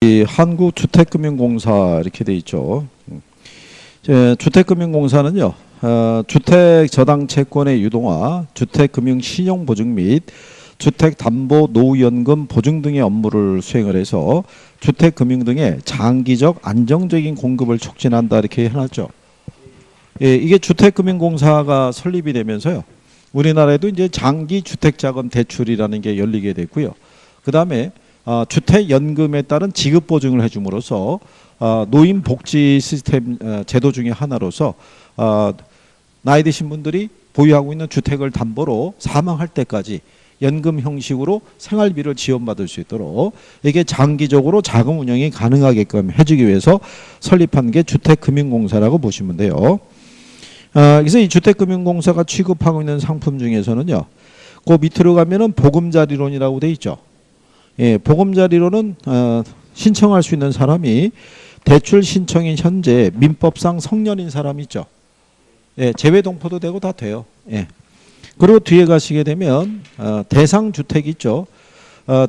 이 한국주택금융공사 이렇게 돼 있죠. 주택금융공사는요, 주택 저당 채권의 유동화, 주택금융 신용 보증 및 주택담보 노후연금 보증 등의 업무를 수행을 해서 주택금융 등의 장기적 안정적인 공급을 촉진한다 이렇게 해놨죠. 예, 이게 주택금융공사가 설립이 되면서요, 우리나라에도 이제 장기 주택자금 대출이라는 게 열리게 됐고요. 그 다음에 주택연금에 따른 지급보증을 해줌으로써 노인복지 시스템 제도 중에 하나로서 나이 드신 분들이 보유하고 있는 주택을 담보로 사망할 때까지 연금 형식으로 생활비를 지원받을 수 있도록 이게 장기적으로 자금 운영이 가능하게끔 해주기 위해서 설립한 게 주택금융공사라고 보시면 돼요. 그래서 이 주택금융공사가 취급하고 있는 상품 중에서는요, 그 밑으로 가면은 보금자리론이라고 돼 있죠. 예, 보금자리론은 신청할 수 있는 사람이 대출 신청인 현재 민법상 성년인 사람 있죠. 예, 재외동포도 되고 다 돼요. 예. 그리고 뒤에 가시게 되면 대상주택 있죠.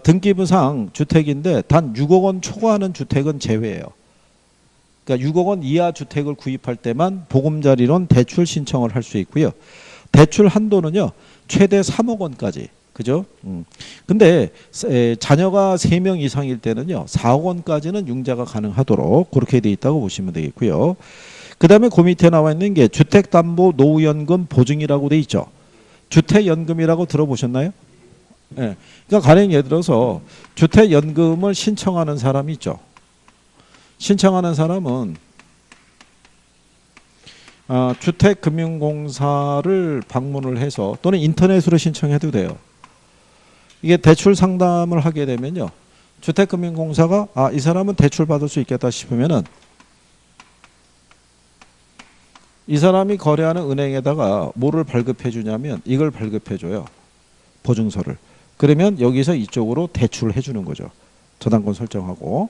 등기부상 주택인데 단 6억 원 초과하는 주택은 제외예요. 그러니까 6억 원 이하 주택을 구입할 때만 보금자리론 대출 신청을 할 수 있고요. 대출 한도는요, 최대 3억 원까지. 그죠? 근데 자녀가 3명 이상일 때는요, 4억 원까지는 융자가 가능하도록 그렇게 돼 있다고 보시면 되겠고요. 그 다음에 그 밑에 나와 있는 게 주택담보 노후연금 보증이라고 돼 있죠. 주택연금이라고 들어보셨나요? 네. 그러니까 가령 예를 들어서 주택연금을 신청하는 사람이 있죠. 신청하는 사람은 주택금융공사를 방문을 해서 또는 인터넷으로 신청해도 돼요. 이게 대출 상담을 하게 되면요, 주택금융공사가 이 사람은 대출 받을 수 있겠다 싶으면은 이 사람이 거래하는 은행에다가 뭐를 발급해 주냐면 이걸 발급해 줘요. 보증서를. 그러면 여기서 이쪽으로 대출을 해 주는 거죠. 저당권 설정하고.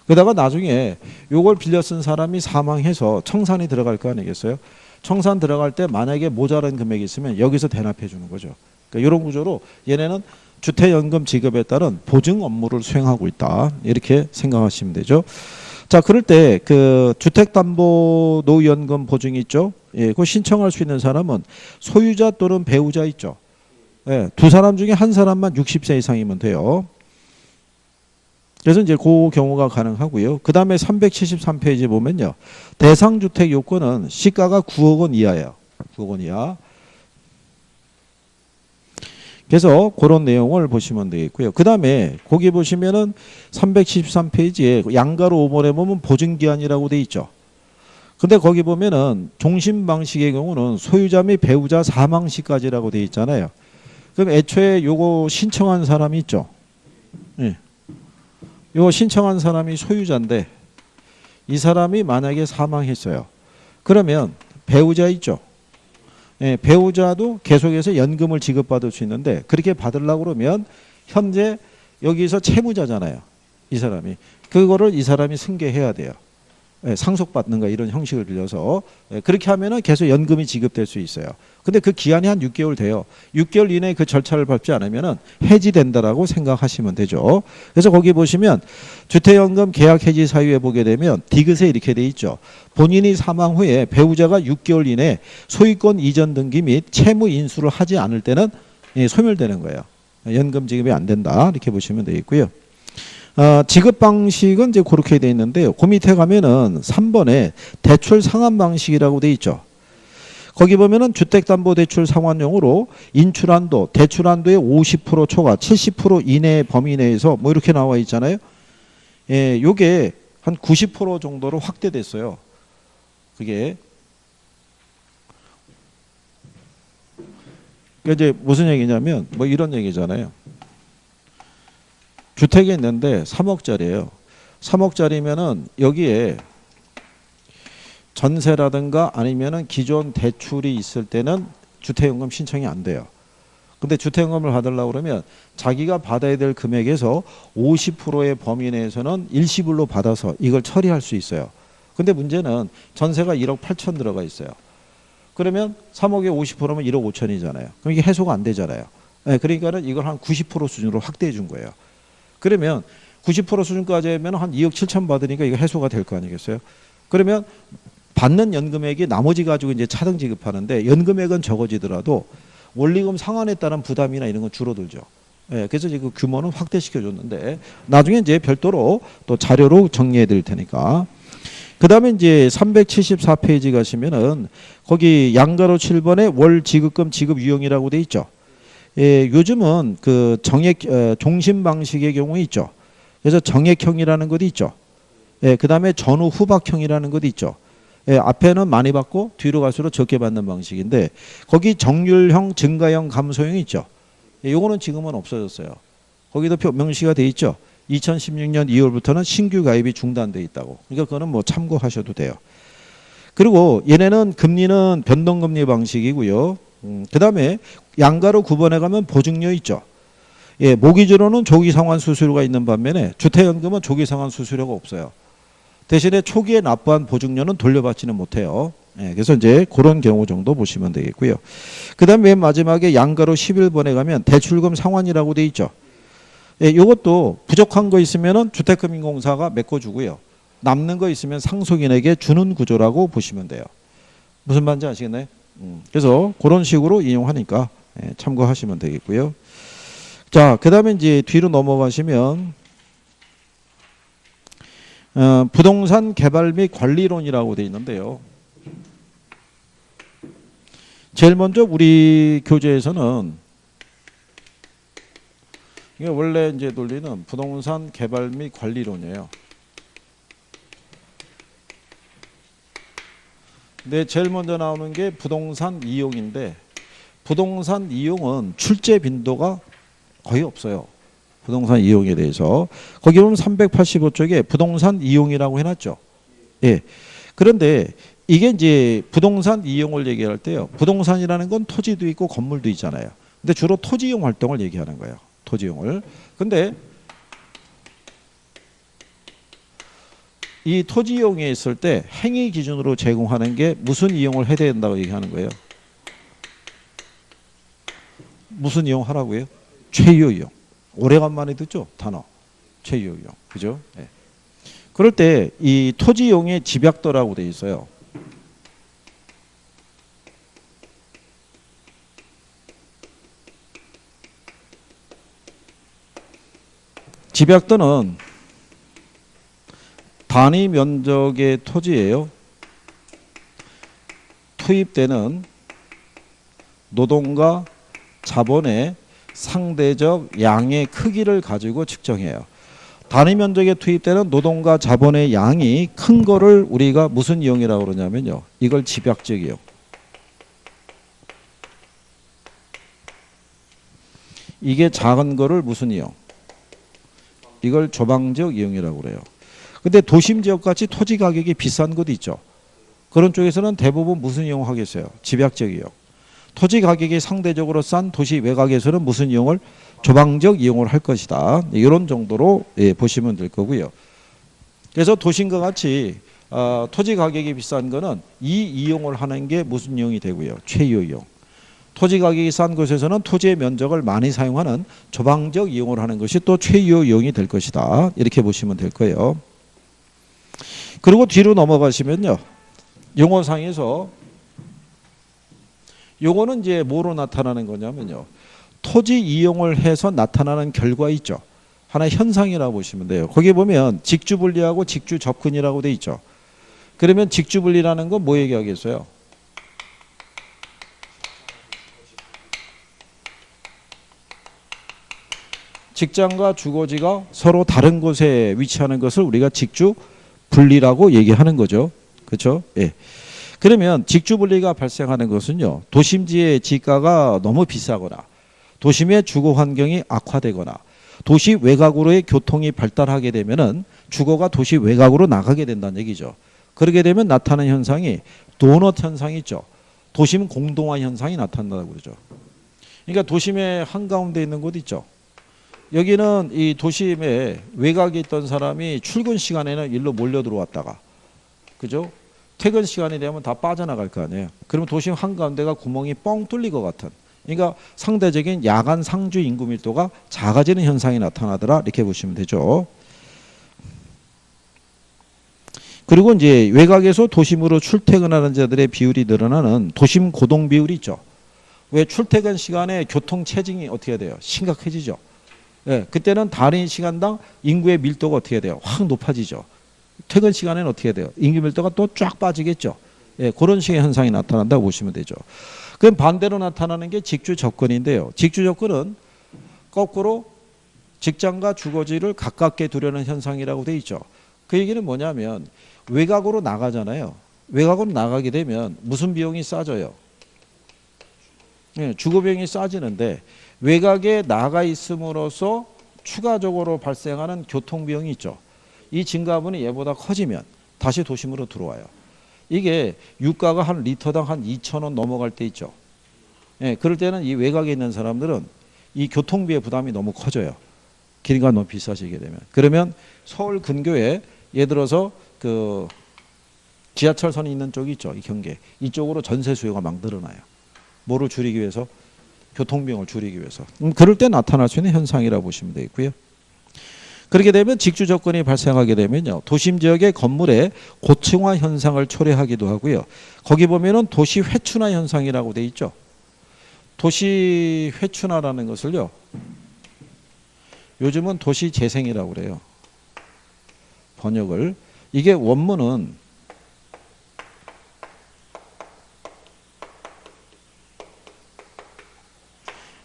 그러다가 나중에 요걸 빌려 쓴 사람이 사망해서 청산이 들어갈 거 아니겠어요? 청산 들어갈 때 만약에 모자란 금액이 있으면 여기서 대납해 주는 거죠. 그러니까 이런 구조로 얘네는 주택연금 지급에 따른 보증 업무를 수행하고 있다, 이렇게 생각하시면 되죠. 자, 그럴 때 그 주택담보 노후연금 보증이 있죠. 예, 그 신청할 수 있는 사람은 소유자 또는 배우자 있죠. 예, 두 사람 중에 한 사람만 60세 이상이면 돼요. 그래서 이제 그 경우가 가능하고요. 그 다음에 373페이지 보면요, 대상주택 요건은 시가가 9억 원 이하예요. 9억 원 이하. 그래서 그런 내용을 보시면 되겠고요. 그 다음에 거기 보시면은 373페이지에 양가로 5번에 보면 보증기한이라고 돼 있죠. 근데 거기 보면은 종신 방식의 경우는 소유자 및 배우자 사망 시까지라고 돼 있잖아요. 그럼 애초에 요거 신청한 사람이 있죠. 예. 요거 신청한 사람이 소유자인데 이 사람이 만약에 사망했어요. 그러면 배우자 있죠. 예, 배우자도 계속해서 연금을 지급받을 수 있는데 그렇게 받으려고 그러면 현재 여기서 채무자잖아요. 이 사람이. 그거를 이 사람이 승계해야 돼요. 예, 상속받는가 이런 형식을 빌려서 그렇게 하면은 계속 연금이 지급될 수 있어요. 근데 그 기한이 한 6개월 돼요. 6개월 이내에 그 절차를 밟지 않으면은 해지된다라고 생각하시면 되죠. 그래서 거기 보시면 주택연금 계약 해지 사유에 보게 되면 디귿에 이렇게 돼 있죠. 본인이 사망 후에 배우자가 6개월 이내에 소유권 이전 등기 및 채무 인수를 하지 않을 때는 소멸되는 거예요. 연금 지급이 안 된다, 이렇게 보시면 되겠고요. 지급 방식은 이제 그렇게 돼 있는데요. 그 밑에 가면은 3번에 대출 상환 방식이라고 돼 있죠. 거기 보면은 주택담보대출 상환용으로 인출한도, 대출한도의 50% 초과, 70% 이내 범위 내에서 뭐 이렇게 나와 있잖아요. 예, 요게 한 90% 정도로 확대됐어요. 그게 이제 무슨 얘기냐면 뭐 이런 얘기잖아요. 주택이 있는데 3억짜리예요. 3억짜리면은 여기에 전세라든가 아니면은 기존 대출이 있을 때는 주택연금 신청이 안 돼요. 근데 주택연금을 받으려고 그러면 자기가 받아야 될 금액에서 50%의 범위 내에서는 일시불로 받아서 이걸 처리할 수 있어요. 근데 문제는 전세가 1억 8천 들어가 있어요. 그러면 3억에 50%면 1억 5천이잖아요. 그럼 이게 해소가 안 되잖아요. 네, 그러니까는 이걸 한 90% 수준으로 확대해 준 거예요. 그러면 90% 수준까지 하면 한 2억 7천 받으니까 이거 해소가 될 거 아니겠어요? 그러면 받는 연금액이 나머지 가지고 이제 차등 지급하는데 연금액은 적어지더라도 원리금 상환에 따른 부담이나 이런 건 줄어들죠. 예, 그래서 그 규모는 확대시켜 줬는데 나중에 이제 별도로 또 자료로 정리해 드릴 테니까. 그 다음에 이제 374페이지 가시면은 거기 양가로 7번에 월 지급금 지급 유형이라고 돼 있죠. 예, 요즘은 그 정액 종신 방식의 경우 있죠. 그래서 정액형이라는 것도 있죠. 예, 그 다음에 전후 후박형이라는 것도 있죠. 예, 앞에는 많이 받고 뒤로 갈수록 적게 받는 방식인데 거기 정률형, 증가형, 감소형이 있죠. 예, 요거는 지금은 없어졌어요. 거기도 명시가 돼 있죠. 2016년 2월부터는 신규 가입이 중단돼 있다고. 그러니까 그거는 뭐 참고하셔도 돼요. 그리고 얘네는 금리는 변동금리 방식이고요. 그 다음에 양가로 9번에 가면 보증료 있죠. 예, 모기지로는 조기상환 수수료가 있는 반면에 주택연금은 조기상환 수수료가 없어요. 대신에 초기에 납부한 보증료는 돌려받지는 못해요. 예, 그래서 이제 그런 경우 정도 보시면 되겠고요. 그 다음 맨 마지막에 양가로 11번에 가면 대출금 상환이라고 돼 있죠. 예, 이것도 부족한 거 있으면은 주택금융공사가 메꿔주고요. 남는 거 있으면 상속인에게 주는 구조라고 보시면 돼요. 무슨 말인지 아시겠나요? 그래서 그런 식으로 인용하니까 예, 참고하시면 되겠고요. 자, 그 다음에 이제 뒤로 넘어가시면 부동산 개발 및 관리론이라고 되어 있는데요. 제일 먼저 우리 교재에서는 이게 원래 이제 논리는 부동산 개발 및 관리론이에요. 근데 제일 먼저 나오는 게 부동산 이용인데 부동산 이용은 출제 빈도가 거의 없어요. 부동산 이용에 대해서. 거기 보면 385쪽에 부동산 이용이라고 해놨죠. 예. 그런데 이게 이제 부동산 이용을 얘기할 때요. 부동산이라는 건 토지도 있고 건물도 있잖아요. 근데 주로 토지 이용 활동을 얘기하는 거예요. 토지 이용을. 근데 이 토지 이용에 있을 때 행위 기준으로 제공하는 게 무슨 이용을 해야 된다고 얘기하는 거예요. 무슨 이용 하라고요? 최유 이용. 오래간만에 듣죠? 단어. 최유 이용. 그죠? 네. 그럴 때 이 토지 이용의 집약도라고 돼 있어요. 집약도는 단위 면적의 토지예요. 투입되는 노동과 자본의 상대적 양의 크기를 가지고 측정해요. 단위 면적에 투입되는 노동과 자본의 양이 큰 거를 우리가 무슨 이용이라고 그러냐면요. 이걸 집약적 이용. 이게 작은 거를 무슨 이용? 이걸 조방적 이용이라고 그래요. 근데 도심 지역 같이 토지 가격이 비싼 곳 있죠. 그런 쪽에서는 대부분 무슨 이용 하겠어요? 집약적 이용. 토지 가격이 상대적으로 싼 도시 외곽에서는 무슨 이용을? 조방적 이용을 할 것이다. 이런 정도로 예, 보시면 될 거고요. 그래서 도심과 같이 토지 가격이 비싼 거는 이 이용을 하는 게 무슨 이용이 되고요? 최유 이용. 토지 가격이 싼 곳에서는 토지의 면적을 많이 사용하는 조방적 이용을 하는 것이 또 최유 이용이 될 것이다. 이렇게 보시면 될 거예요. 그리고 뒤로 넘어가시면요. 용어상에서 요거는 이제 뭐로 나타나는 거냐면요. 토지 이용을 해서 나타나는 결과 있죠. 하나의 현상이라고 보시면 돼요. 거기 보면 직주분리하고 직주접근이라고 돼 있죠. 그러면 직주분리라는 건 뭐 얘기하겠어요? 직장과 주거지가 서로 다른 곳에 위치하는 것을 우리가 직주분리라고 얘기하는 거죠. 그렇죠? 예. 그러면 직주분리가 발생하는 것은요. 도심지의 지가가 너무 비싸거나 도심의 주거 환경이 악화되거나 도시 외곽으로의 교통이 발달하게 되면은 주거가 도시 외곽으로 나가게 된다는 얘기죠. 그러게 되면 나타나는 현상이 도넛 현상이 있죠. 도심 공동화 현상이 나타난다고 그러죠. 그러니까 도심의 한가운데 있는 곳 있죠. 여기는 이 도심의 외곽에 있던 사람이 출근 시간에는 일로 몰려 들어왔다가 그죠? 퇴근 시간이 되면 다 빠져나갈 거 아니에요. 그러면 도심 한가운데가 구멍이 뻥 뚫릴 것 같은. 그러니까 상대적인 야간 상주 인구 밀도가 작아지는 현상이 나타나더라. 이렇게 보시면 되죠. 그리고 이제 외곽에서 도심으로 출퇴근하는 자들의 비율이 늘어나는 도심 고동 비율이 있죠. 왜 출퇴근 시간에 교통 체증이 어떻게 돼요? 심각해지죠. 예, 그때는 단위 시간당 인구의 밀도가 어떻게 돼요? 확 높아지죠. 퇴근 시간에는 어떻게 돼요? 인구 밀도가 또 쫙 빠지겠죠. 예, 그런 식의 현상이 나타난다고 보시면 되죠. 그럼 반대로 나타나는 게 직주 접근인데요. 직주 접근은 거꾸로 직장과 주거지를 가깝게 두려는 현상이라고 돼 있죠. 그 얘기는 뭐냐면 외곽으로 나가잖아요. 외곽으로 나가게 되면 무슨 비용이 싸져요? 예, 주거 비용이 싸지는데 외곽에 나가 있음으로써 추가적으로 발생하는 교통 비용이 있죠. 이 증가분이 얘보다 커지면 다시 도심으로 들어와요. 이게 유가가 한 리터당 한 2,000원 넘어갈 때 있죠. 예, 그럴 때는 이 외곽에 있는 사람들은 이 교통비의 부담이 너무 커져요. 길이가 너무 비싸지게 되면. 그러면 서울 근교에 예를 들어서 그 지하철선이 있는 쪽이 있죠. 이 경계. 이쪽으로 전세 수요가 막 늘어나요. 뭐를 줄이기 위해서? 교통비용을 줄이기 위해서. 그럴 때 나타날 수 있는 현상이라고 보시면 되겠고요. 그렇게 되면 직주 접근이 발생하게 되면요. 도심 지역의 건물의 고층화 현상을 초래하기도 하고요. 거기 보면은 도시 회춘화 현상이라고 돼 있죠. 도시 회춘화라는 것을요. 요즘은 도시 재생이라고 그래요. 번역을. 이게 원문은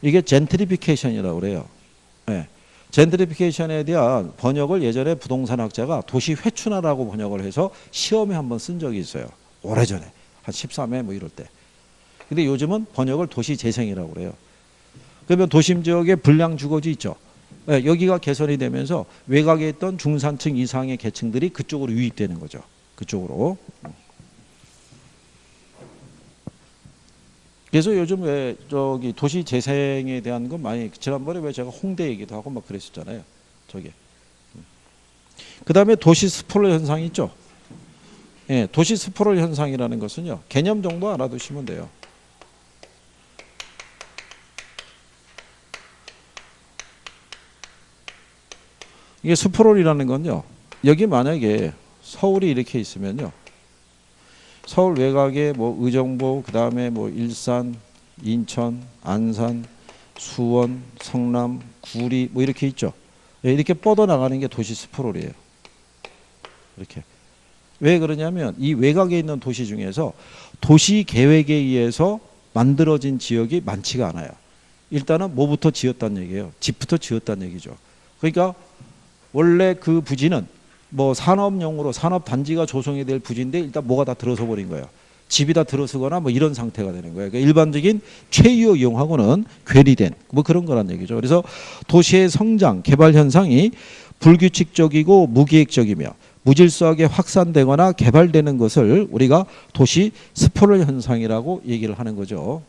이게 젠트리피케이션이라고 그래요. 네. 젠트리피케이션에 대한 번역을 예전에 부동산학자가 도시 회춘화라고 번역을 해서 시험에 한번 쓴 적이 있어요. 오래전에. 한 13회 뭐 이럴 때. 근데 요즘은 번역을 도시 재생이라고 그래요. 그러면 도심 지역의 불량 주거지 있죠. 네, 여기가 개선이 되면서 외곽에 있던 중산층 이상의 계층들이 그쪽으로 유입되는 거죠. 그쪽으로. 그래서 요즘 왜 저기 도시 재생에 대한 건 많이 지난번에 왜 제가 홍대 얘기도 하고 막 그랬었잖아요. 저게. 그다음에 도시 스포럴 현상이 있죠. 예, 도시 스포럴 현상이라는 것은요. 개념 정도 알아두시면 돼요. 이게 스포럴이라는 건요. 여기 만약에 서울이 이렇게 있으면요. 서울 외곽에 뭐 의정부, 그 다음에 뭐 일산, 인천, 안산, 수원, 성남, 구리 뭐 이렇게 있죠. 이렇게 뻗어나가는 게 도시 스프롤이에요. 이렇게. 왜 그러냐면 이 외곽에 있는 도시 중에서 도시 계획에 의해서 만들어진 지역이 많지가 않아요. 일단은 뭐부터 지었다는 얘기예요. 집부터 지었다는 얘기죠. 그러니까 원래 그 부지는 뭐 산업용으로 산업단지가 조성이 될 부지인데 일단 뭐가 다 들어서 버린 거예요. 집이 다 들어서거나 뭐 이런 상태가 되는 거예요. 그러니까 일반적인 최유효 이용하고는 괴리된 뭐 그런 거란 얘기죠. 그래서 도시의 성장, 개발 현상이 불규칙적이고 무계획적이며 무질서하게 확산되거나 개발되는 것을 우리가 도시 스포럴 현상이라고 얘기를 하는 거죠.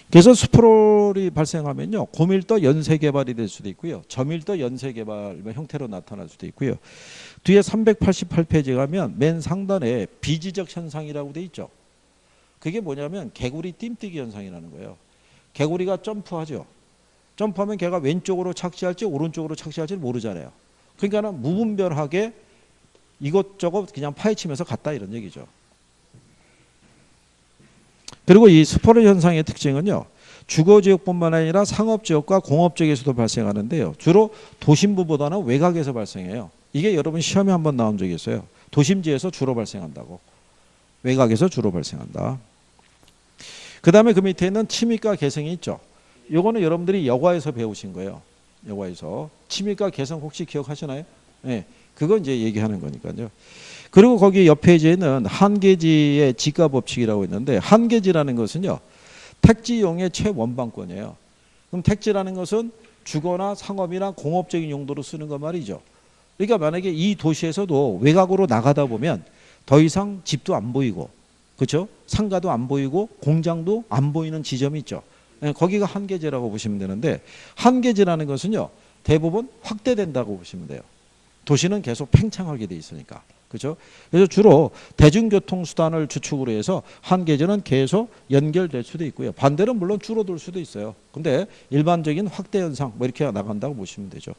그래서 스프롤이 발생하면요. 고밀도 연쇄 개발이 될 수도 있고요. 저밀도 연쇄 개발 형태로 나타날 수도 있고요. 뒤에 388페이지 가면 맨 상단에 비지적 현상이라고 돼 있죠. 그게 뭐냐면 개구리 띠뛰기 현상이라는 거예요. 개구리가 점프하죠. 점프하면 걔가 왼쪽으로 착지할지 오른쪽으로 착지할지 모르잖아요. 그러니까는 무분별하게 이것저것 그냥 파헤치면서 갔다 이런 얘기죠. 그리고 이 스포럴 현상의 특징은요. 주거지역뿐만 아니라 상업지역과 공업지역에서도 발생하는데요. 주로 도심부보다는 외곽에서 발생해요. 이게 여러분 시험에 한번 나온 적이 있어요. 도심지에서 주로 발생한다고. 외곽에서 주로 발생한다. 그 다음에 그 밑에 있는 침입과 개성이 있죠. 요거는 여러분들이 여과에서 배우신 거예요. 여과에서. 침입과 개성 혹시 기억하시나요? 네. 그건 이제 얘기하는 거니까요. 그리고 거기 옆 페이지에는 한계지의 지가 법칙이라고 있는데 한계지라는 것은요. 택지용의 최원방권이에요. 그럼 택지라는 것은 주거나 상업이나 공업적인 용도로 쓰는 거 말이죠. 그러니까 만약에 이 도시에서도 외곽으로 나가다 보면 더 이상 집도 안 보이고 그렇죠? 상가도 안 보이고 공장도 안 보이는 지점이 있죠. 거기가 한계지라고 보시면 되는데 한계지라는 것은요. 대부분 확대된다고 보시면 돼요. 도시는 계속 팽창하게 돼 있으니까. 그렇죠? 그래서 주로 대중교통 수단을 주축으로 해서 한계지는 계속 연결될 수도 있고요. 반대로 물론 줄어들 수도 있어요. 근데 일반적인 확대 현상 뭐 이렇게 나간다고 보시면 되죠.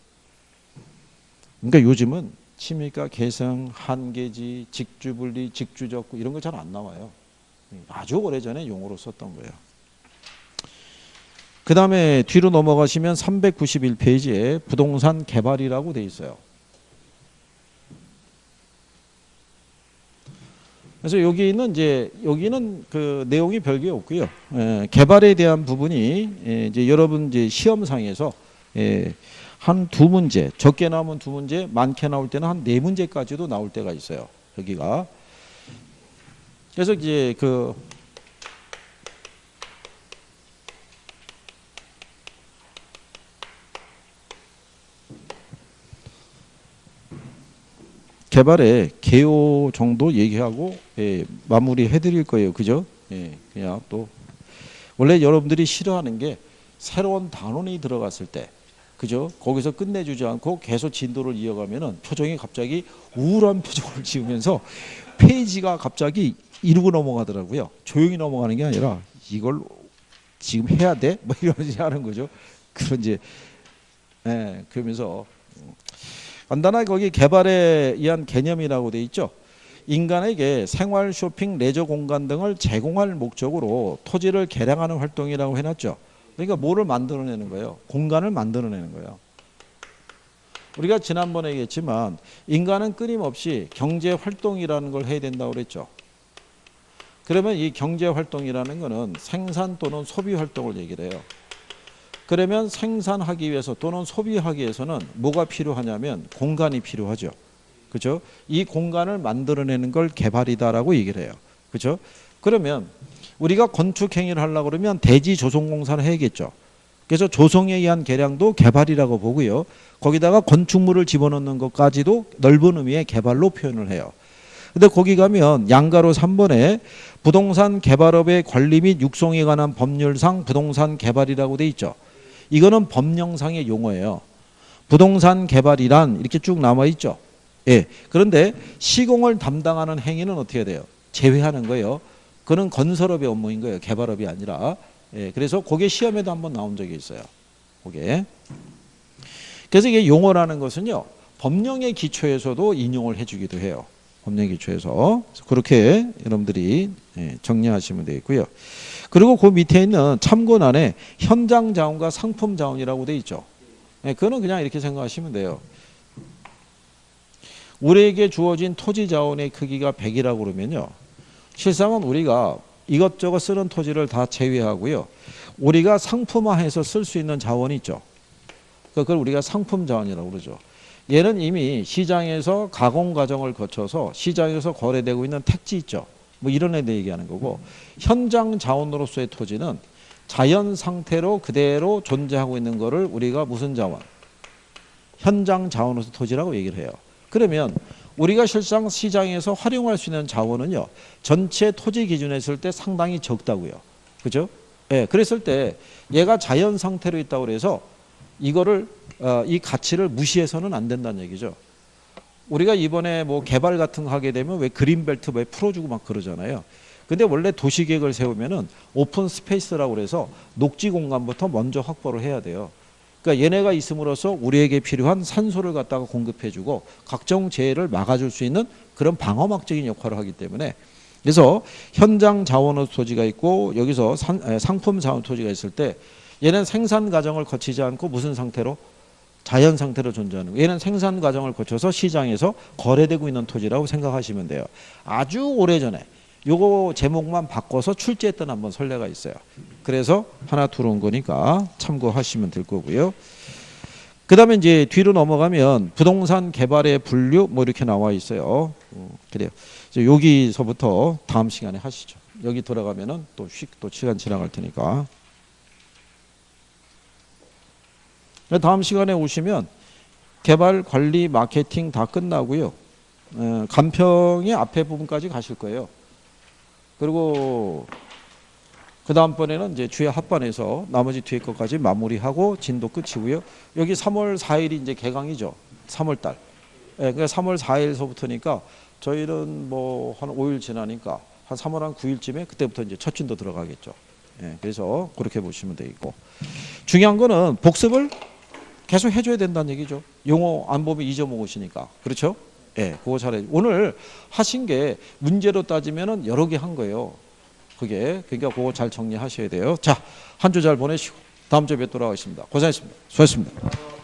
그러니까 요즘은 침입과 계승, 한계지, 직주분리, 직주적구 이런 거 잘 안 나와요. 아주 오래전에 용어로 썼던 거예요. 그 다음에 뒤로 넘어가시면 391페이지에 부동산 개발이라고 돼 있어요. 그래서 여기는 그 내용이 별게 없고요. 개발에 대한 부분이 이제 여러분 이제 시험상에서 한 두 문제, 적게 나오면 두 문제, 많게 나올 때는 한 네 문제까지도 나올 때가 있어요. 여기가. 그래서 이제 그 개발의 개요 정도 얘기하고 마무리 해드릴 거예요. 그죠? 그냥 또 원래 여러분들이 싫어하는 게 새로운 단원이 들어갔을 때, 그죠? 거기서 끝내주지 않고 계속 진도를 이어가면은 표정이 갑자기 우울한 표정을 지으면서 페이지가 갑자기 이러고 넘어가더라고요. 조용히 넘어가는 게 아니라 이걸 지금 해야 돼? 뭐 이러면서 하는 거죠. 그런 이제 그러면서. 간단하게 거기 개발에 의한 개념이라고 돼 있죠. 인간에게 생활, 쇼핑, 레저 공간 등을 제공할 목적으로 토지를 개량하는 활동이라고 해놨죠. 그러니까 뭐를 만들어내는 거예요? 공간을 만들어내는 거예요. 우리가 지난번에 얘기했지만 인간은 끊임없이 경제활동이라는 걸 해야 된다고 그랬죠. 그러면 이 경제활동이라는 거는 생산 또는 소비활동을 얘기를 해요. 그러면 생산하기 위해서 또는 소비하기 위해서는 뭐가 필요하냐면 공간이 필요하죠. 그죠? 이 공간을 만들어내는 걸 개발이다라고 얘기를 해요. 그죠? 그러면 우리가 건축 행위를 하려고 그러면 대지 조성공사를 해야겠죠. 그래서 조성에 의한 개량도 개발이라고 보고요. 거기다가 건축물을 집어넣는 것까지도 넓은 의미의 개발로 표현을 해요. 근데 거기 가면 양가로 3번에 부동산 개발업의 관리 및 육성에 관한 법률상 부동산 개발이라고 돼 있죠. 이거는 법령상의 용어예요. 부동산 개발이란 이렇게 쭉 남아 있죠. 그런데 시공을 담당하는 행위는 어떻게 돼요? 제외하는 거예요. 그는 건설업의 업무인 거예요. 개발업이 아니라. 그래서 그게 시험에도 한번 나온 적이 있어요. 그게. 그래서 이게 용어라는 것은요. 법령의 기초에서도 인용을 해주기도 해요. 법령 기초에서. 그렇게 여러분들이 정리하시면 되겠고요. 그리고 그 밑에 있는 참고란에 현장 자원과 상품 자원이라고 돼 있죠. 그거는 그냥 이렇게 생각하시면 돼요. 우리에게 주어진 토지 자원의 크기가 100이라고 그러면요. 실상은 우리가 이것저것 쓰는 토지를 다 제외하고요. 우리가 상품화해서 쓸 수 있는 자원이 있죠. 그걸 우리가 상품 자원이라고 그러죠. 얘는 이미 시장에서 가공 과정을 거쳐서 시장에서 거래되고 있는 택지 있죠. 뭐 이런 애 얘기하는 거고, 현장 자원으로서의 토지는 자연 상태로 그대로 존재하고 있는 거를 우리가 무슨 자원? 현장 자원으로서 토지라고 얘기를 해요. 그러면 우리가 실상 시장에서 활용할 수 있는 자원은요, 전체 토지 기준에 했을 때 상당히 적다고요. 그죠? 그랬을 때 얘가 자연 상태로 있다고 해서 이거를 이 가치를 무시해서는 안 된다는 얘기죠. 우리가 이번에 뭐 개발 같은 거 하게 되면 왜 그린벨트 왜 풀어주고 막 그러잖아요. 근데 원래 도시계획을 세우면은 오픈 스페이스라고 그래서 녹지 공간부터 먼저 확보를 해야 돼요. 그러니까 얘네가 있음으로써 우리에게 필요한 산소를 갖다가 공급해주고 각종 재해를 막아줄 수 있는 그런 방어막적인 역할을 하기 때문에, 그래서 현장 자원의 토지가 있고 여기서 상품 자원 토지가 있을 때 얘는 생산 과정을 거치지 않고 무슨 상태로? 자연 상태로 존재하는 거예요. 얘는 생산 과정을 거쳐서 시장에서 거래되고 있는 토지라고 생각하시면 돼요. 아주 오래전에 요거 제목만 바꿔서 출제했던 한번 선례가 있어요. 그래서 하나 들어온 거니까 참고하시면 될 거고요. 그 다음에 이제 뒤로 넘어가면 부동산 개발의 분류 뭐 이렇게 나와 있어요. 그래요. 여기서부터 다음 시간에 하시죠. 여기 돌아가면은 또 시간 지나갈 테니까. 다음 시간에 오시면 개발, 관리, 마케팅 다 끝나고요. 간평의 앞에 부분까지 가실 거예요. 그리고 그 다음번에는 이제 주에 합반해서 나머지 뒤에 것까지 마무리하고 진도 끝이고요. 여기 3월 4일이 이제 개강이죠. 3월 달. 그러니까 3월 4일서부터니까 저희는 뭐 한 5일 지나니까 한 3월 한 9일쯤에 그때부터 이제 첫 진도 들어가겠죠. 그래서 그렇게 보시면 되겠고. 중요한 거는 복습을 계속 해줘야 된다는 얘기죠. 용어 안 보면 잊어먹으시니까. 그렇죠? 예, 그거 잘해. 오늘 하신 게 문제로 따지면은 여러 개 한 거예요. 그게. 그러니까 그거 잘 정리하셔야 돼요. 자, 한 주 잘 보내시고 다음 주에 뵙도록 하겠습니다. 고생하셨습니다. 수고하셨습니다.